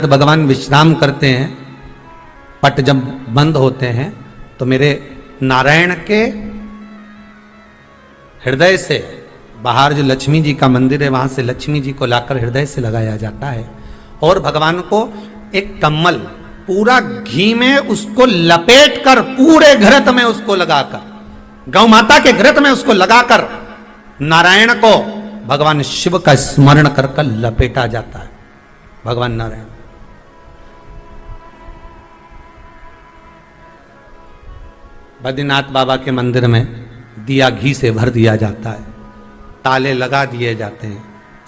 भगवान विश्राम करते हैं, पट जब बंद होते हैं तो मेरे नारायण के हृदय से बाहर जो लक्ष्मी जी का मंदिर है वहां से लक्ष्मी जी को लाकर हृदय से लगाया जाता है और भगवान को एक कम्मल पूरा घी में उसको लपेट कर पूरे घृत में उसको लगाकर गौ माता के घृत में उसको लगाकर नारायण को भगवान शिव का स्मरण कर कर लपेटा जाता है। भगवान नारायण बद्रीनाथ बाबा के मंदिर में दिया घी से भर दिया जाता है, ताले लगा दिए जाते हैं,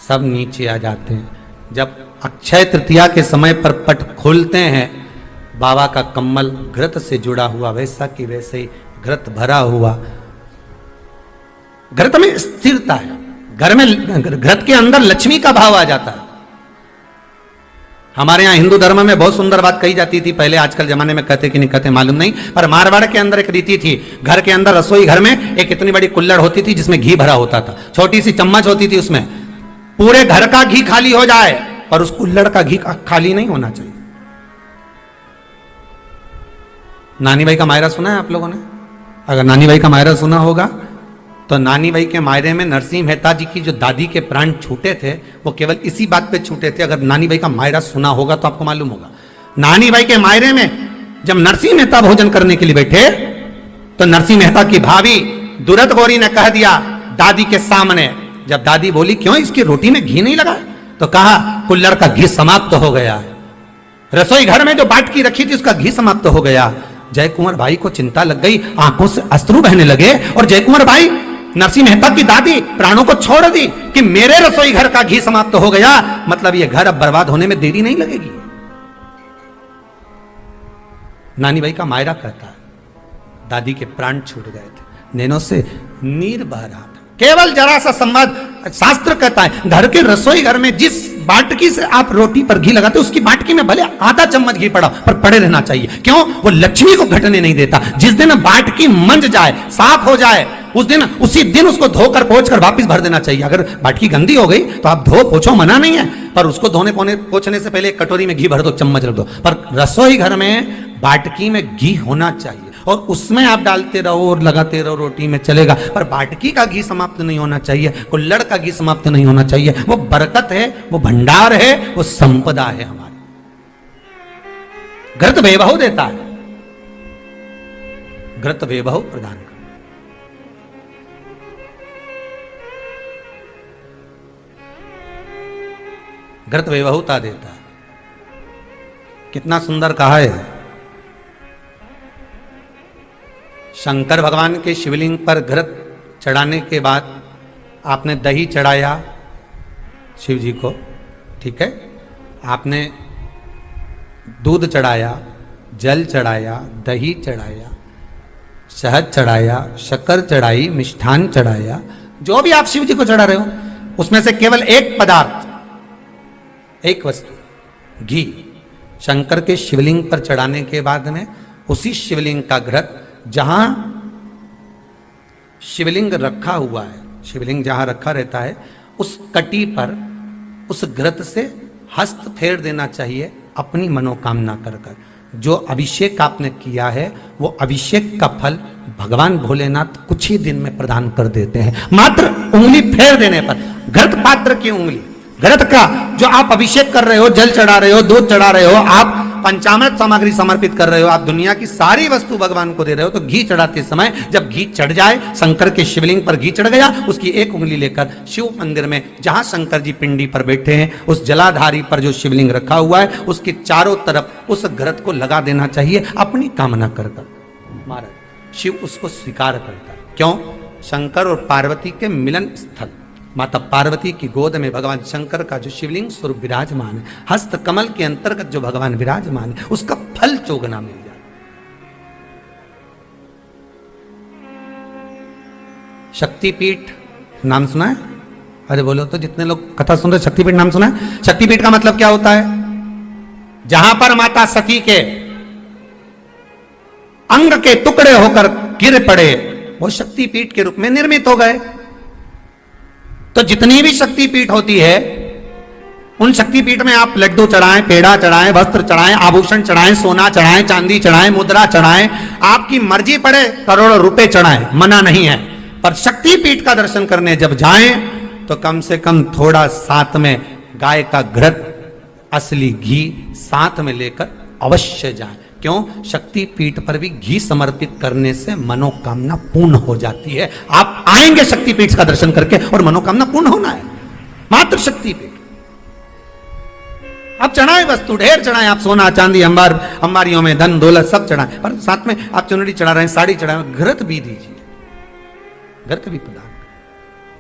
सब नीचे आ जाते हैं। जब अक्षय तृतीया के समय पर पट खोलते हैं, बाबा का कम्मल घृत से जुड़ा हुआ वैसा कि वैसे ही घृत भरा हुआ, घृत में स्थिरता है, घर में घृत के अंदर लक्ष्मी का भाव आ जाता है। हमारे यहाँ हिंदू धर्म में बहुत सुंदर बात कही जाती थी पहले, आजकल जमाने में कहते कि नहीं कहते मालूम नहीं, पर मारवाड़ के अंदर एक रीति थी, घर के अंदर रसोई घर में एक इतनी बड़ी कुल्हड़ होती थी जिसमें घी भरा होता था, छोटी सी चम्मच होती थी, उसमें पूरे घर का घी खाली हो जाए पर उस कुल्हड़ का घी खाली नहीं होना चाहिए। नानी भाई का मायरा सुना है आप लोगों ने? अगर नानी भाई का मायरा सुना होगा तो नानी भाई के मायरे में नरसिंह मेहता जी की जो दादी के प्राण छूटे थे वो केवल इसी बात पे छूटे थे। अगर नानी भाई का मायरा सुना होगा तो आपको मालूम होगा, नानी भाई के मायरे में जब नरसिंह मेहता भोजन करने के लिए बैठे तो नरसिंह मेहता की भाभी दुरत गौरी ने कह दिया दादी के सामने, जब दादी बोली क्यों इसकी रोटी में घी नहीं लगा, तो कहा कुल्हड़ का घी समाप्त हो गया है, रसोई घर में जो बाटकी रखी थी उसका घी समाप्त हो गया। जय कुंवर भाई को चिंता लग गई, आंखों से अश्रु बहने लगे और जय कुंवर भाई नरसिंह मेहता की दादी प्राणों को छोड़ दी कि मेरे रसोई घर का घी समाप्त हो गया, मतलब ये घर अब बर्बाद होने में देरी नहीं लगेगी। नानी भाई का मायरा कहता है दादी के प्राण छूट गए थे, नैनों से नीर बह रहा था, केवल जरा सा संवाद। शास्त्र कहता है घर के रसोई घर में जिस बाटकी से आप रोटी पर घी लगाते उसकी बाटकी में भले आधा चम्मच घी पड़ा पर पड़े रहना चाहिए, क्यों? वो लक्ष्मी को घटने नहीं देता। जिस दिन बाटकी मंज जाए, साफ हो जाए, उस दिन उसी दिन उसको धोकर पोंछ कर वापस भर देना चाहिए। अगर बाटकी गंदी हो गई तो आप धो पोछो, मना नहीं है, पर उसको धोने पोछने से पहले एक कटोरी में घी भर दो, चम्मच रख दो। पर रसोई घर में बाटकी में घी होना चाहिए और उसमें आप डालते रहो और लगाते रहो, रोटी में चलेगा, पर बाटकी का घी समाप्त नहीं होना चाहिए, कुल्हड़ का घी समाप्त नहीं होना चाहिए। वो बरकत है, वो भंडार है, वो संपदा है हमारी। घृत वैभव देता है, घृत वैभव प्रदान कर। घृत वैभवता देता है। कितना सुंदर कहा है। शंकर भगवान के शिवलिंग पर घृत चढ़ाने के बाद आपने दही चढ़ाया शिव जी को, ठीक है, आपने दूध चढ़ाया, जल चढ़ाया, दही चढ़ाया, शहद चढ़ाया, शक्कर चढ़ाई, मिष्ठान चढ़ाया, जो भी आप शिव जी को चढ़ा रहे हो उसमें से केवल एक पदार्थ, एक वस्तु, घी, शंकर के शिवलिंग पर चढ़ाने के बाद में उसी शिवलिंग का घृत जहां शिवलिंग रखा हुआ है, शिवलिंग जहां रखा रहता है उस कटी पर उस घृत से हस्त फेर देना चाहिए अपनी मनोकामना कर कर। जो अभिषेक आपने किया है वो अभिषेक का फल भगवान भोलेनाथ कुछ ही दिन में प्रदान कर देते हैं। मात्र उंगली फेर देने पर, घृत पात्र की उंगली, घृत का जो आप अभिषेक कर रहे हो, जल चढ़ा रहे हो, दूध चढ़ा रहे हो, आप पंचामृत सामग्री समर्पित कर रहे हो, आप दुनिया की सारी वस्तु भगवान को दे रहे हो, तो घी चढ़ाते समय जब घी चढ़ जाए, शंकर के शिवलिंग पर घी चढ़ गया, उसकी एक उंगली लेकर शिव मंदिर में जहां शंकर जी पिंडी पर बैठे हैं उस जलाधारी पर जो शिवलिंग रखा हुआ है उसके चारों तरफ उस घृत को लगा देना चाहिए अपनी कामना कर कर। महाराज शिव उसको स्वीकार करता है। क्यों? शंकर और पार्वती के मिलन स्थल माता पार्वती की गोद में भगवान शंकर का जो शिवलिंग स्वरूप विराजमान है, हस्त कमल के अंतर्गत जो भगवान विराजमान है, उसका फल चौगुना मिल जाए। शक्तिपीठ नाम सुना है? अरे बोलो तो, जितने लोग कथा सुन रहे शक्तिपीठ नाम सुना है? शक्तिपीठ का मतलब क्या होता है? जहां पर माता सती के अंग के टुकड़े होकर गिर पड़े वो शक्तिपीठ के रूप में निर्मित हो गए। तो जितनी भी शक्तिपीठ होती है उन शक्तिपीठ में आप लड्डू चढ़ाएं, पेड़ा चढ़ाएं, वस्त्र चढ़ाएं, आभूषण चढ़ाएं, सोना चढ़ाएं, चांदी चढ़ाएं, मुद्रा चढ़ाएं, आपकी मर्जी पड़े करोड़ों रुपए चढ़ाएं, मना नहीं है। पर शक्तिपीठ का दर्शन करने जब जाएं तो कम से कम थोड़ा साथ में गाय का घृत, असली घी साथ में लेकर अवश्य जाएं। क्यों? शक्तिपीठ पर भी घी समर्पित करने से मनोकामना पूर्ण हो जाती है। आप आएंगे शक्तिपीठ का दर्शन करके और मनोकामना पूर्ण होना है, मात्र शक्तिपीठ। आप चढ़ाए वस्तु ढेर चढ़ाए, आप सोना चांदी अंबारियों में धन दौलत सब चढ़ाए, पर साथ में आप चुनरी चढ़ा रहे हैं, साड़ी चढ़ाए, घृत भी दीजिए, घृत भी प्रदान।